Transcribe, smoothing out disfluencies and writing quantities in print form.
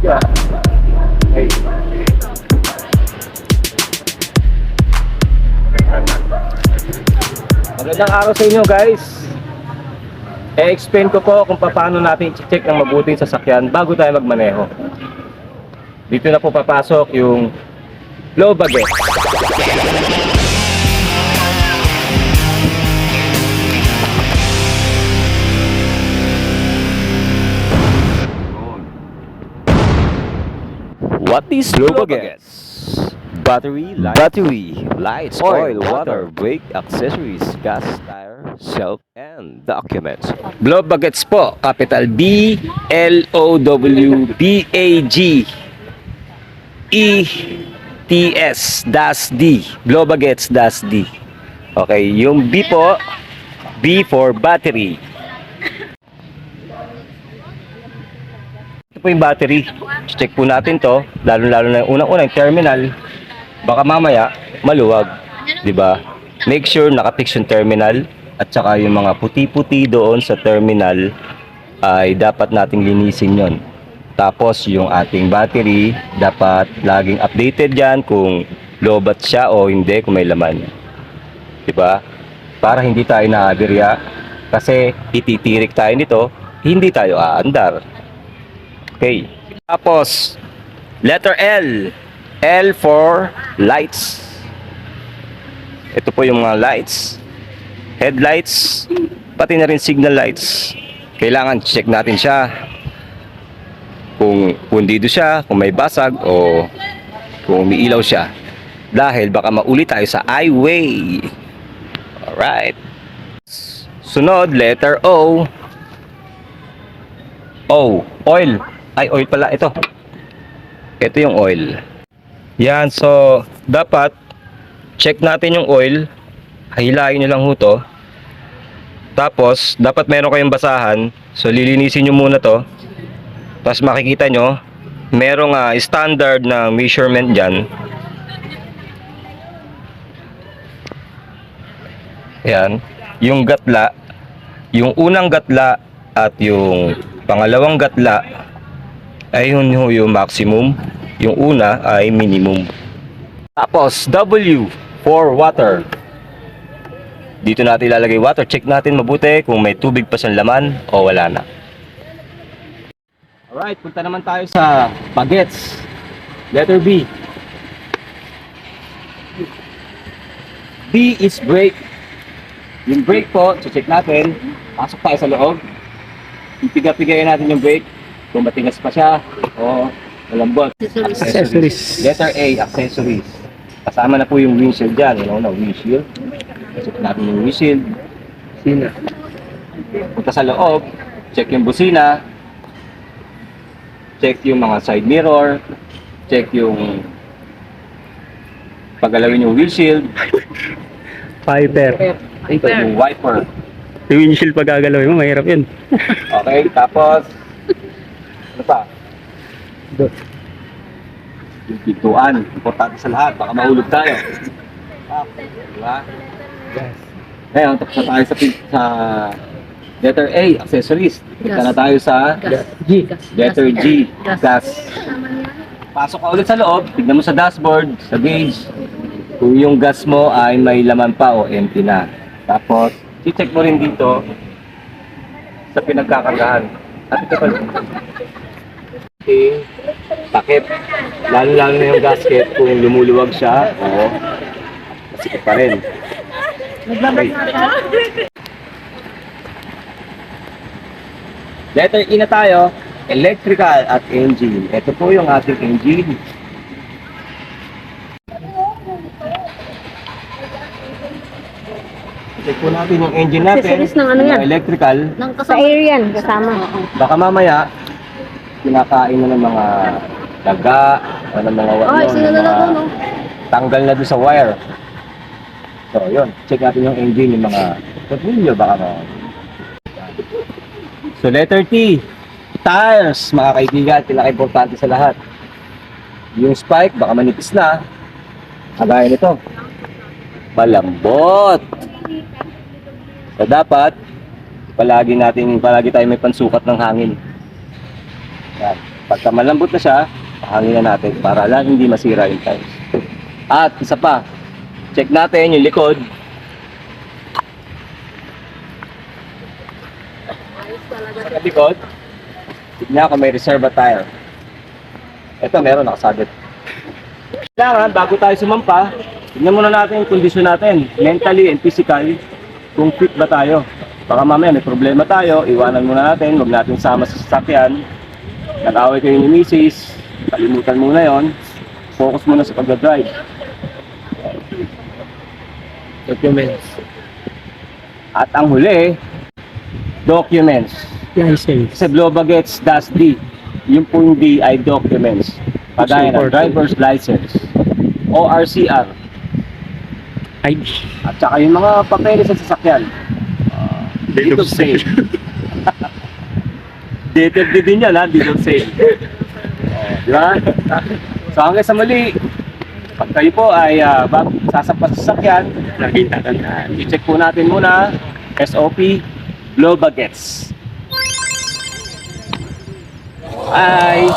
Yeah. Hey. Magandang araw sa inyo guys. I-explain ko po kung paano natin i-check ng mabuting sasakyan bago tayo magmaneho. Dito na po papasok yung low baggage. What is low baggage? Battery, lights, oil, water, brake, accessories, gas, tire, shelf, and documents. Low baggage po, capital B, L-O-W-B-A-G E-T-S, dash D. Low baggage, dash D. Okay, yung B po, B for battery. Ito po yung battery. Check po natin to, lalo-lalo na yung unang-unang terminal. Baka mamaya maluwag, 'di ba? Make sure nakapix yung terminal at saka yung mga puti-puti doon sa terminal ay dapat nating linisin 'yon. Tapos yung ating battery dapat laging updated diyan kung lobat siya o hindi, kung may laman. 'Di ba? Para hindi tayo naaberya kasi ititirik tayo nito, hindi tayo aandar. Okay. Tapos letter L. L for lights. Ito po yung mga lights, headlights, pati na rin signal lights. Kailangan check natin siya kung pundido siya, kung may basag o kung umiilaw siya, dahil baka mauli tayo sa highway. Alright. Sunod, letter O. O, oil. Ay, oil pala ito. Ito yung oil. Yan, so dapat check natin yung oil. Hilahin nyo lang ho to. Tapos dapat meron kayong basahan. So lilinisin nyo muna to. Tapos makikita nyo merong standard na measurement dyan. Yan. Yung gatla, yung unang gatla at yung pangalawang gatla ay yun yung maximum. Yung una ay minimum. Tapos W for water. Dito natin ilalagay water. Check natin mabuti kung may tubig pa siyang laman o wala na. Alright, punta naman tayo sa bagets. Letter B. B is brake. Yung brake po, check natin. Pasok tayo sa loob. Ipiga-pigayin natin yung brake kung matigas pa siya o malambot. Accessories. Letter A, accessories. Kasama na po yung windshield dyan. Windshield. Check natin yung windshield. Busina. Punta sa loob. Check yung busina. Check yung mga side mirror. Check yung paggalawin yung windshield. Wiper. Yung wiper. Yung windshield pag gagalawin mo, mahirap yun. Okay, tapos ano pa? Yung pintuan, importante sa lahat, baka mahulog tayo. Diba? Yes. Ngayon, tapos na tayo sa letter A, accessories. Punta na tayo sa G. letter G, gas. Pasok ka ulit sa loob, tignan mo sa dashboard, sa gauge, kung yung gas mo ay may laman pa o empty na. Tapos, i-check mo rin dito sa pinagkakargahan. At ito pala. Takip. Lalo-lalo na yung gasket kung lumuluwag siya o masikip pa rin. Okay. Letter E na tayo, electrical at engine. Ito po yung ating engine. Check po natin yung engine natin. Accessories ng ano yan? Yung electrical. Sa air yan, kasama. Baka mamaya, kinakain na ng mga daga, o ng mga tanggal na doon sa wire. So, yun. Check natin yung engine, yung mga tornilyo, baka mga. So, letter T. Tires, mga kaibigan, pinaka-importante sa lahat. Yung spike, baka manipis na. Kagaya nito. Malambot. So, dapat, palagi tayo may pansukat ng hangin. Yan. Pagka malambot na siya, hangin na natin para lang hindi masira yung tiles. At isa pa, check natin yung likod. Sa likod, tignan kung may reserva tire. Ito meron, nakasabit. Kailangan, bago tayo sumampa, tignan muna natin yung kondisyon natin, mentally and physically, kung fit ba tayo. Baka mamaya may problema tayo, iwanan muna natin, huwag natin sama sa sasakyan. Nag-away kayo ni Mrs., kalimutan muna yon. Focus muna sa pagdadrive. Documents. At ang huli, documents. License. Kasi Blobagets does D. Yung pong D ay documents. Kagaya ng Important. driver's license, ORCR, ID. at saka yung mga papeles sa sasakyan. Date of sale. Date of din yan ha, date of sale. Di ba? So hanggang sa muli, pag kayo po ay sasampas sa sasakyan, Laging tatandaan. i-check po natin muna SOP Blobagets. Bye!